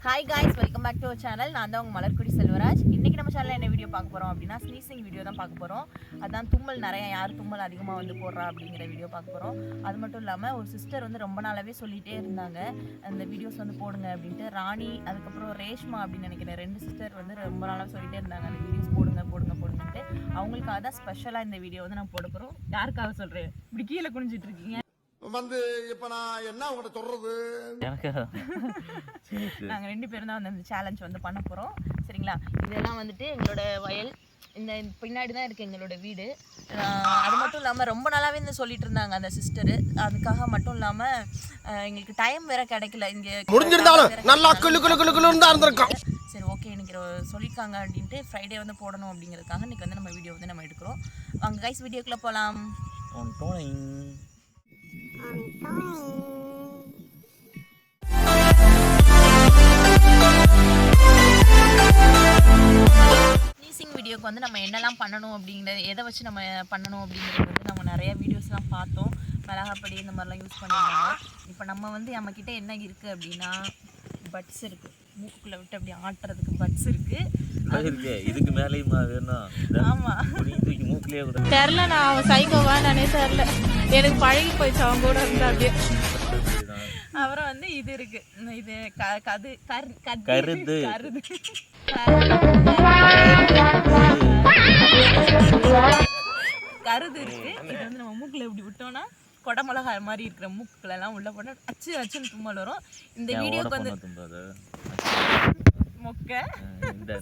Hi guys, welcome back to our channel. நான் தான் உங்க மலர்குடி செல்வராஜ். இன்னைக்கு நம்ம சேனல்ல என்ன வீடியோ பார்க்க போறோம் அப்படினா ஸ்னீசிங் வீடியோ தான் பார்க்க போறோம். அதான் தும்மல் நிறைய யார் தும்மல் அதிகமா வந்து போடுறா அப்படிங்கற வீடியோ பார்க்க போறோம். அது மட்டும் இல்லாம ஒரு சிஸ்டர் வந்து ரொம்ப நாளாவே சொல்லிட்டே இருந்தாங்க அந்த வீடியோஸ் வந்து போடுங்க அப்படினு. ராணி அதுக்கு அப்புறம் ரேஷ்மா அப்படி நினைக்கிறேன் ரெண்டு சிஸ்டர் வந்து ரொம்ப நாளா சொல்லிட்டே இருந்தாங்க அந்த வீடியோஸ் போடுங்கன்னு. அவங்களுக்காக தான் ஸ்பெஷலா இந்த வீடியோ வந்து நான் போட போறோம். யாருக்காக சொல்றேன்? இப்படி கீழ குனிஞ்சிட்டு இருக்கீங்க. வந்து இப்ப நான் என்ன உங்கள்கிட்ட சொல்றது நாங்க ரெண்டு பேரும் தான் வந்து அந்த சேலஞ்ச் வந்து பண்ண போறோம். சரிங்களா? இதெல்லாம் வந்துட்டு எங்களோட வயல், இந்த பின்னாடி தான் இருக்கு எங்களோட வீடு. அது மட்டும் இல்லாமல் ரொம்ப நாளாவே இந்த சொல்லிட்டு இருந்தாங்க அந்த சிஸ்டர். அதுக்காக மட்டும் இல்லாம எங்களுக்கு டைம் வேற கிடைக்கல. இங்க முடிஞ்சிருந்தாலும் நல்லா குளு தான் இருந்திருக்கோம். சரி ஓகே, இன்னைக்கு சொல்லியிருக்காங்க அப்படின்ட்டு ஃப்ரைடே வந்து போடணும் அப்படிங்கிறதுக்காக இன்னைக்கு வந்து நம்ம வீடியோ வந்து நம்ம எடுக்கிறோம். வாங்க கைஸ் வீடியோக்குள்ள போகலாம். ஸ்னீசிங் வீடியோக்கு வந்து நம்ம என்னெல்லாம் பண்ணணும் அப்படிங்கிறது, எதை வச்சு நம்ம பண்ணணும் அப்படிங்கிறது வந்து நம்ம நிறைய வீடியோஸ்லாம் பார்த்தோம். மிளகாப்பொடி இந்த மாதிரிலாம் யூஸ் பண்ணியிருந்தாங்க. இப்போ நம்ம வந்து நம்மக்கிட்ட என்ன இருக்குது அப்படின்னா பட்ஸ் இருக்குது. மூக்குக்குள்ளே விட்டு அப்படி ஆட்டுறதுக்கு பட்ஸ் இருக்குது. இதுக்கு மேலேயுமா வேணும்? ஆமா மூக்கிலே தெரில, நான் அவன் சைக்கோவா நானே தெரில, எனக்கு பழகி போயிடுச்சு அவன் கூட இருந்தா அப்படியே. அப்புறம் வந்து இது இருக்கு, இது கருது கருது இருக்கு. இது வந்து நம்ம மூக்குல இப்படி விட்டோம்னா கொடமிளகா மாதிரி இருக்கிற மூக்குல எல்லாம் உள்ள போனா அச்சுன்னு தும்மல் வரும். இந்த வீடியோக்கு வந்து மொக்க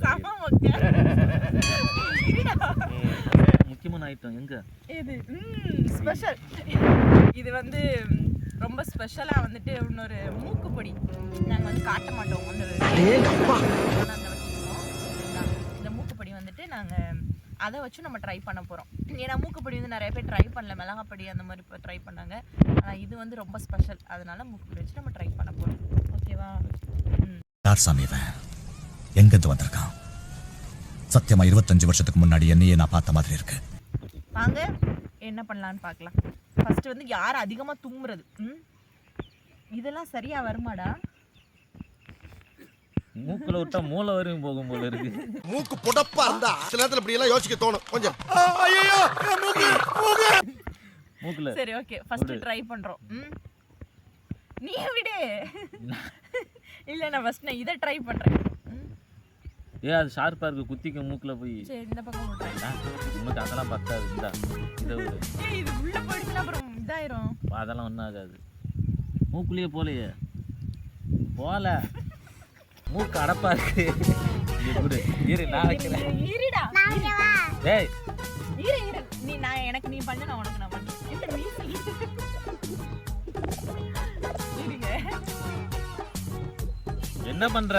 சம மொக்க முக்கியமான ஐட்டம் எங்க இது ஸ்பெஷல். இது வந்து ரொம்ப ஸ்பெஷலா வந்துட்டு இன்னொரு மூக்குப்பொடி நாங்க வந்து காட்ட மாட்டோம். இந்த மூக்குப்பொடி வந்துட்டு நாங்க அதை வச்சு நம்ம ட்ரை பண்ண போறோம். ஏன்னா மூக்குப்பொடி வந்து நிறைய பேர் ட்ரை பண்ணல, மிளகாப்பொடி அந்த மாதிரி இப்போ ட்ரை பண்ணாங்க. ஆனால் இது வந்து ரொம்ப ஸ்பெஷல், அதனால மூக்குப்பொடி வச்சு நம்ம ட்ரை பண்ண போறோம். ஓகேவா? எங்கிருந்து வந்திருக்கான்? சத்தியமா 25 வருஷத்துக்கு முன்னாடி என்னையே நான் பார்த்த மாதிரி இருக்கு. வாங்க என்ன பண்ணலான்னு பார்க்கலாம். ஃபர்ஸ்ட் வந்து யார் அதிகமா தும்முறது. இதெல்லாம் சரியா வருமாடா? மூக்குல விட்டா மூளை வரையும் போகும் போல இருக்கு. மூக்கு புடப்பா இருந்தா சில நேரத்துல இப்படி எல்லாம் யோசிக்க தோணும் கொஞ்சம். மூக்குல சரி ஓகே, ஃபர்ஸ்ட் ட்ரை பண்றோம். நீ விடு. இல்ல நான் ஃபர்ஸ்ட் இத ட்ரை பண்றேன். அது ஷார்ப்பா இருக்கு, குத்திக்க மூக்குல போய். சரி இந்த பக்கம் போடுறேன். உங்களுக்கு அதெல்லாம் பத்தாது. இத இது உள்ள போயிடுச்சுனா அப்புறம் இதாயிரும். அதெல்லாம் ஒண்ணும் ஆகாது. மூக்குலயே போலையே போல, மூக்கு அடப்பா இருக்கு. இரு நான் வைக்கிறேன். இருடா டேய் இரு நீ நான் எனக்கு நீ பண்ணு, நான் உனக்கு நான் பண்ணு. என்ன நீ இருங்க, என்ன பண்ற?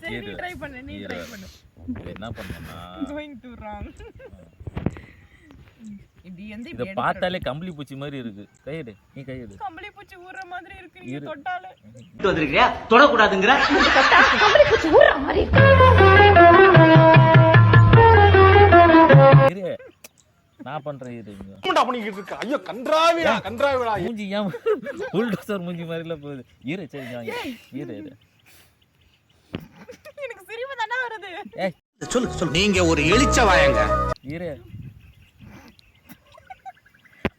சரி நீ ட்ரை பண்ணு. என்ன பண்ணனா going to wrong. இப்படி வந்து இத பார்த்தாலே கம்பளி பூச்சி மாதிரி இருக்கு. கையெடு, நீ கையெடு. கம்பளி பூச்சி ஊற மாதிரி இருக்கு. நீ தொட்டாலே இட்டு வந்திருக்கியா? தொட கூடாதுங்கற. தொட்டா கம்பளி பூச்சி ஊற மாதிரி இருக்கு. இரு நான் பண்றேன். இரு என்னடா பண்ணிக்கிட்டு இருக்க? ஐயோ கன்றாவிடா. மூஞ்சி ஏன் புல்டோசர் மூஞ்சி மாதிரில போகுது? இரு சரி நான் இரு. எனக்கு சிரிப்பு தான வருது. ஏய் சொல்லு நீங்க ஒரு எலிச்ச வாயங்க. இரு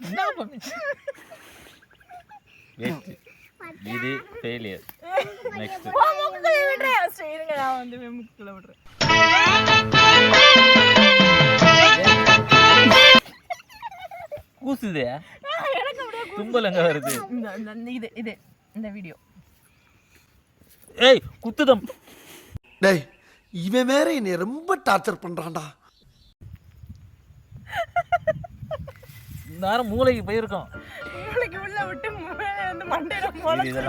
என்ன பண்ணுச்சு? வெயிட், இது ஃபெயிலியர். நெக்ஸ்ட் மூக்குல விடுறேன். சரிங்க நான் வந்து மூக்குல விடுறேன். கூசுதே எனக்கு அப்படியே தும்பல் எங்க வருது? இது இந்த வீடியோ. ஏய் குத்துதம். டேய் இவன் வேற என்னை ரொம்ப டார்ச்சர் பண்றான்டா. நேரம் மூளைக்கு போயிருக்கோம். மூளைக்கு உள்ள விட்டு வந்து மண்டையில போல. இது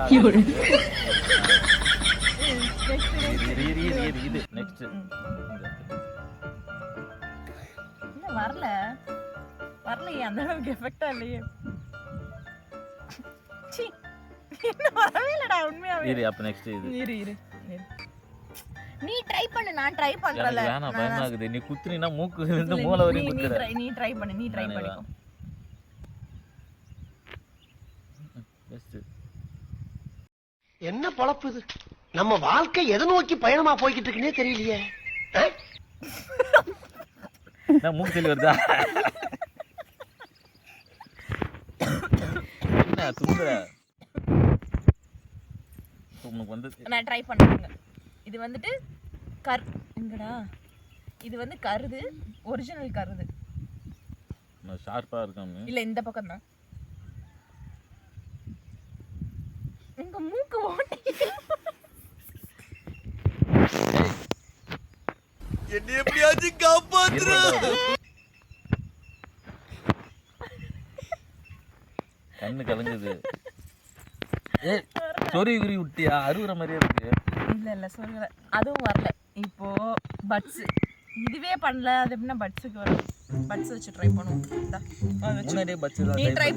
நெக்ஸ்ட். என்ன வரலையே, அந்த அளவுக்கு எஃபெக்டா இல்லையே. சீ என்ன வரவே இல்லடா உண்மையாவே. இரு அப்ப நெக்ஸ்ட் இது. இரு நீ ட்ரை பண்ணு, நான் ட்ரை பண்றல. வேணாம் பயமாகுது. நீ குத்துறீனா மூக்கு இருந்து மூளை வரையும் குத்துற. நீ ட்ரை பண்ணு. என்ன பொழப்பு இது? நம்ம வாழ்க்கை எதை நோக்கி பயணமா போய்கிட்டு இருக்குன்னே தெரியலையே. நான் மூக்கு சொல்லி வருதா? என்ன தும்புற? உனக்கு வந்து நான் ட்ரை பண்ணுங்க. இது வந்துட்டு எங்கடா? இது வந்து கருது, ஒரிஜினல் கருது. நான் ஷார்ப்பா இருக்காம. இல்ல இந்த பக்கம் தான். உங்க மூக்கு ஓட்டை. என்ன எப்படியாச்சும் காப்பாத்துற. கண்ணு கலங்குது. ஏய் சொறி உரி விட்டியா? அறுவுற மாதிரியே இருக்கு. இல்ல சொல்லல. அதுவும் வரல. இப்போ பட்ஸ் இதுவே பண்ணல. அது எப்படின்னா பட்ஸுக்கு வரும். பட்ஸ் வச்சு ட்ரை பண்ணுவோம். முன்னாடியே பட்ஸ் தான். நீ ட்ரை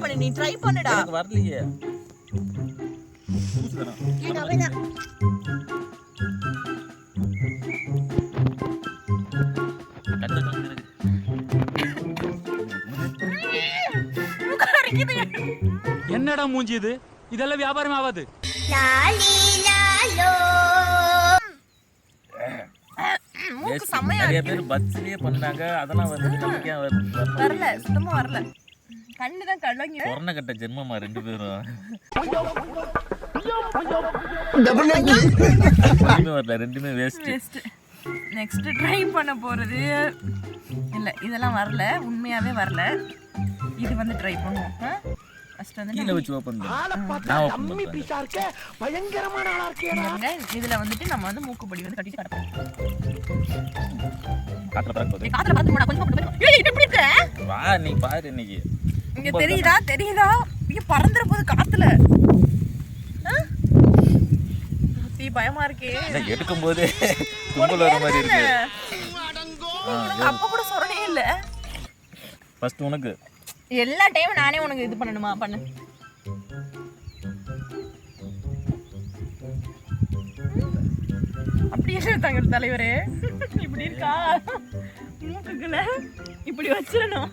பண்ணுடா. எனக்கு வரலையே. எனக்கு அப்படிதான். என்னடா மூஞ்சி இது? இதெல்லாம் வியாபாரம் ஆகாது. நிறைய பேர் பட்ஸ்லயே பண்ணாங்க. அதெல்லாம் வந்து நமக்கு ஏன் வரல? சுத்தமா வரல. கண்ணு தான் கலங்கி. கொரோனா கட்ட ஜென்மமா ரெண்டு பேரும். வரல, ரெண்டுமே வேஸ்ட். நெக்ஸ்ட் ட்ரை பண்ண போறது இல்ல, இதெல்லாம் வரல, உண்மையாவே வரல. இது வந்து ட்ரை பண்ணுவோம். ஃபர்ஸ்ட் வந்து கீழ வச்சு ஓபன் பண்ணு. நான் அம்மி பீஸா இருக்க பயங்கரமான ஆளா இருக்கேடா. இதுல வந்துட்டு நம்ம வந்து மூக்குப்பொடி வந்து கட்டிட்டு கடப்போம். காத்துல பாத்து. காத்துல பாத்து போடா. கொஞ்சம் போடு. ஏய் இது எப்படி இருக்கு? வா நீ பாரு இன்னைக்கு. இங்க தெரியுதா? இங்க பறந்துற போது காத்துல. தீ பயமா இருக்கே. நான் எடுக்கும் போதே தும்பல் வர மாதிரி இருக்கு. அப்ப கூட சொரணே இல்ல. ஃபர்ஸ்ட் உனக்கு. எல்லா டைமும் நானே உனக்கு இது பண்ணணுமா? பண்ணு. அப்படி என்ன தங்கள் தலைவரே இப்படி இருக்கா? மூக்குக்குள்ள இப்படி வச்சிரணும்.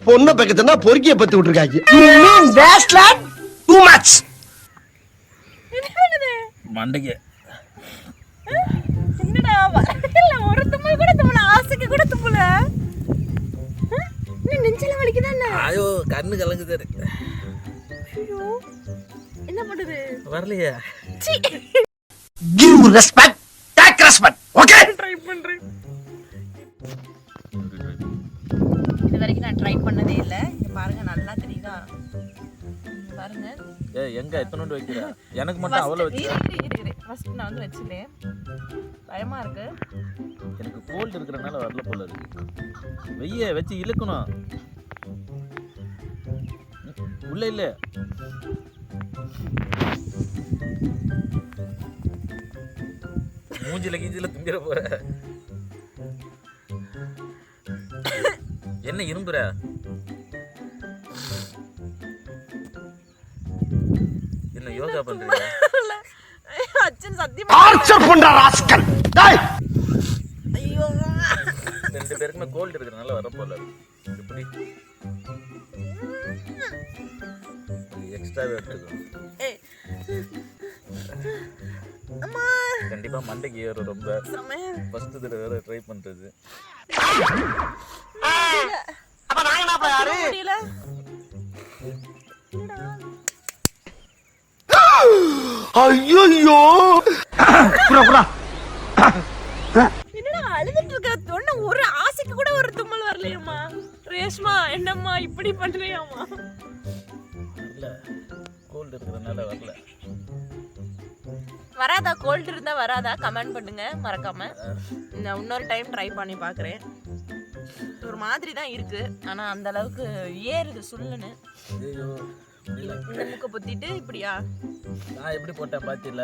பொண்ணை பக்கத்துனா பொறுக்கிய பத்து விட்டுருக்காங்க. You mean that's like too much. மண்டைக்கு. என்னடா இல்ல ஒரு தும்மல் கூட தும்மல, ஆசைக்கு கூட தும்மல. நீ நெஞ்சல வலிக்குதா என்ன? ஐயோ கண்ணு கலங்குது. ஐயோ என்ன பண்ணுது? வரலையே. Give respect, take respect. Okay? Try பண்றேன். இது வரைக்கும் நான் ட்ரை பண்ணதே இல்ல. இங்க பாருங்க நல்லா தெரியுதா? இங்க பாருங்க. ஏய் எங்க எத்தனோண்டு வைக்கிற? எனக்கு மட்டும் அவ்வளவு வச்சு. இரு. ஃபர்ஸ்ட் நான் வந்து வெச்சிட்டேன். பயமா இருக்கு. எனக்கு கோல்ட் இருக்கறனால வரல போல இருக்கு. வெய்ய வச்சு இழுக்கணும். உள்ள இல்ல. மூஞ்சில கீஞ்சில தும்பிர போற. என்ன இரும்புற? என்ன யோகா பண்றீங்க? அச்சன் சத்தியமா டார்ச்சர் பண்ற ராஸ்கல். டேய் ஐயோ ரெண்டு பேருக்குமே கோல்ட் இருக்கறனால வர போல இருக்கு. இப்படி எக்ஸ்ட்ரா எடுத்துக்கோ. ஏய் அம்மா கண்டிப்பா மண்டைக்கு ஏறும் ரொம்ப. ஃபர்ஸ்ட் தடவை வேற ட்ரை பண்றது. அப்ப நான் என்ன பாரு? முடியல. ஐயோ புறா என்னடா அழுதுட்டு இருக்க? தொன்ன ஒரு ஆசைக்கு கூட ஒரு தும்மல் வரலையம்மா. ரேஷ்மா என்னம்மா இப்படி பண்றியாமா? இல்ல கோல்ட் இருக்கறனால வரல. வராதா? கோல்ட் இருந்தா வராதா? கமெண்ட் பண்ணுங்க மறக்காம. நான் இன்னொரு டைம் ட்ரை பண்ணி பார்க்குறேன். ஒரு மாதிரி தான் இருக்கு, ஆனா அந்த அளவுக்கு ஏறுது சுள்ளுன்னு. ஐயோ இந்த முக்க பொத்திட்டு இப்படியா? நான் எப்படி போட்டேன் பாத்தில?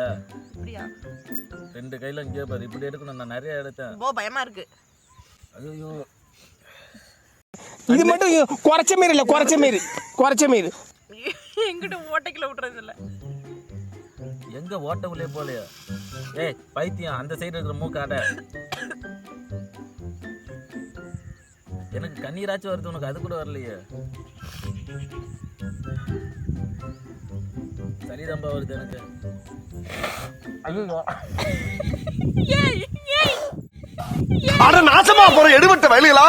இப்படியா? ரெண்டு கையில இங்கே பாரு. இப்படி எடுக்கணும். நான் நிறைய எடுத்தேன். போ பயமா இருக்கு. ஐயோ இது மட்டும் குறைச்ச மீறி எங்கிட்ட ஓட்டைக்குள்ள விட்டுறது இல்ல. எங்க ஓட்ட உள்ளே போலையா? ஏய் பைத்தியம், அந்த சைடு இருக்கிற மூக்காட. எனக்கு கண்ணீராச்சும் வருது, உனக்கு அது கூட வரலையே. சளிதம்பா வருது எனக்கு. அட நாசமா போற எடுபட்ட வயலுகளா.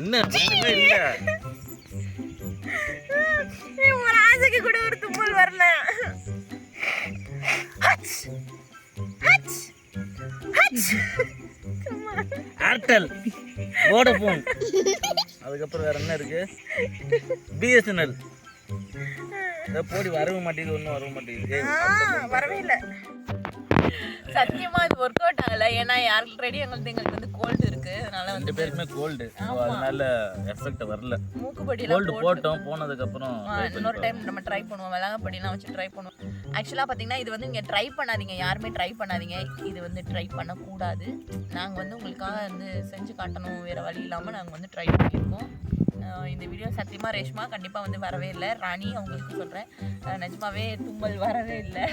என்ன ஒண்ணுமே இல்ல. ஒரு ஆசைக்கு கூட ஒரு தும்மல் வரல. ஏர்டெல், வோடஃபோன், அதுக்கப்புறம் வேற என்ன இருக்கு? பிஎஸ்என்எல். போடி வரவே மாட்டேங்குது, ஒன்றும் வரவே மாட்டேங்குது. வரவே இல்லை. சத்தியமா இது ஒர்க் அவுட் ஆகல. ஏன்னா ஆல்ரெடி எங்களுக்கு வந்து கோல்டு இருக்கு. அதனால வந்து 2 பேருக்குமே கோல்டு, அதனால எஃபெக்ட் வரல. மூக்குப்படியெல்லாம் கோல்டு போட்டோம், போனதுக்கு அப்புறம் இன்னொரு டைம் நம்ம ட்ரை பண்ணுவோம். மிளகாப்பொடிலாம் வச்சு ட்ரை பண்ணுவோம். ஆக்சுவலாக பார்த்தீங்கன்னா இது வந்து நீங்கள் ட்ரை பண்ணாதீங்க, யாருமே ட்ரை பண்ணாதீங்க. இது வந்து ட்ரை பண்ணக்கூடாது. நாங்கள் வந்து உங்களுக்காக வந்து செஞ்சு காட்டணும், வேறு வழி இல்லாமல் நாங்கள் வந்து ட்ரை பண்ணியிருக்கோம். இந்த வீடியோ சத்தியமாக ரேஷ்மா கண்டிப்பாக வந்து வரவே இல்லை. ராணி அவங்களுக்கு சொல்கிறேன், நிஜமாவே தும்மல் வரவே இல்லை.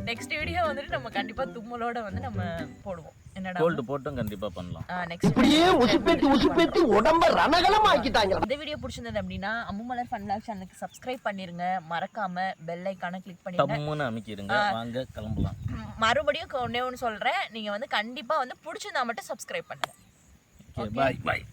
நெக்ஸ்ட் வீடியோ வந்துட்டு நம்ம கண்டிப்பாக தும்மலோட வந்து நம்ம போடுவோம். என்னடா கோல்டு போட்டும் கண்டிப்பாக பண்ணலாம். நெக்ஸ்ட் இப்படியே உசுப்பேத்தி உடம்ப ரணகலம் ஆக்கிட்டாங்க. இந்த வீடியோ பிடிச்சிருந்தது அப்படின்னா அம்முமலர் ஃபன் vlog சேனலுக்கு சப்ஸ்கிரைப் பண்ணிருங்க. மறக்காம பெல் ஐகானை கிளிக் பண்ணிருங்க. தம்முன்னு அமைக்கிருங்க. வாங்க கிளம்பலாம். மறுபடியும் ஒண்ணு சொல்றேன், நீங்க வந்து கண்டிப்பா வந்து பிடிச்சிருந்தா மட்டும் சப்ஸ்கிரைப் பண்ணுங்க. பாய் பாய்.